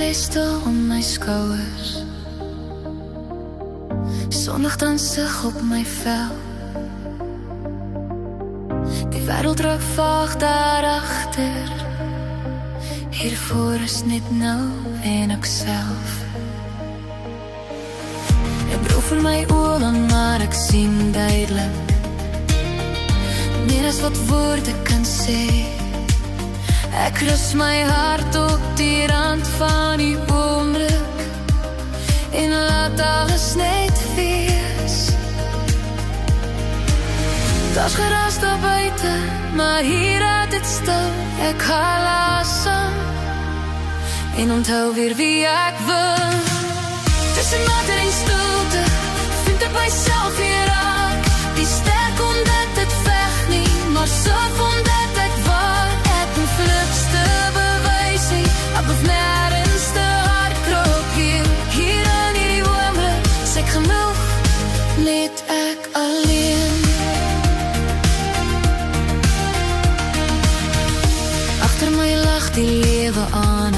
lê stil om my skouers. Sonlig dan sig op my vel. Die wêreld raak vaag daar agter. Hiervoor is net nou en ek self. Ek broer vir my oë, maar ek sien duidelik. Meer as wat woorde kan sê. Ek rus my hart op die rand van die oomblik en laat alles net wees. Daar's geraas daar buite, maar hier het dit stil. Ek haal asem en onthou weer wie ek was. Tussen water en stilte vind ek myself weer raak. Die sterk omdat dit veg nie, maar saf omdat ek waar. Ek moet vlugste bewys nie, ek hoef nergens te hard krop hier. Hier in hierdie oomblik, is ek genoeg, net ek alleen. Agter my lag die lewe aan.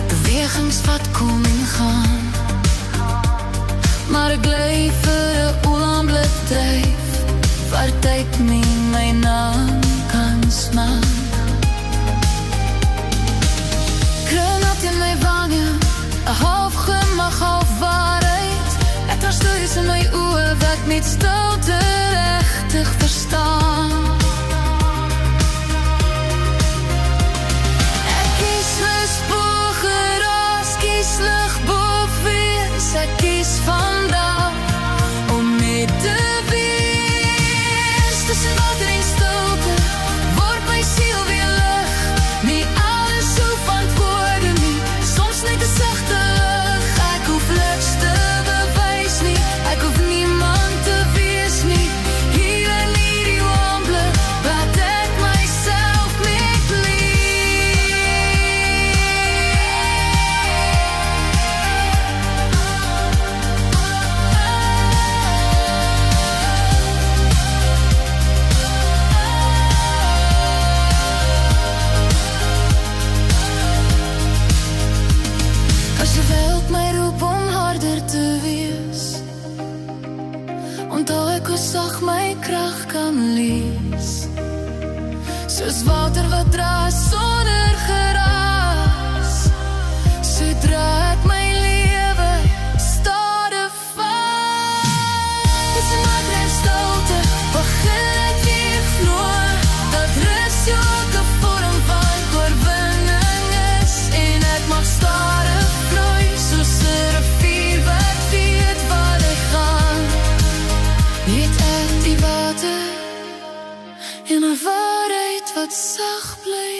Bewegings wat kom en gaan, maar ek bly vir 'n oomblik dryf, waar tyd nie my naam kan smaak. Kruinat in my wange, 'n half gemag, half waarheid. Ek was stories in my oë, wat met stilte regtig verstaan. Ek kies my spoor geraas, kies lig bof wees. Ek kies vandag om net te wees. Tussen water en stilte word my siel weer lig. Nie alles hoef antwoorde nie, soms net 'n sagte lug. Ek hoef niks te bewys nie, ek hoef niemand te wees nie. Hier in hierdie oomblik wat ek myself met as jy wilt my roep om harder te wees, onthou ek hoe sag my krag kan lees. Soos water wat dra sonder geraas, sodra ek my lewe stade vat. Tussen water en stilte begin ek weer glo dat rus elke vorm van oorwinning is, en ek mag stadig vloei soos 'n rivier wat weet waar hy gaan. Weet ek die water en 'n waarheid wat sag bly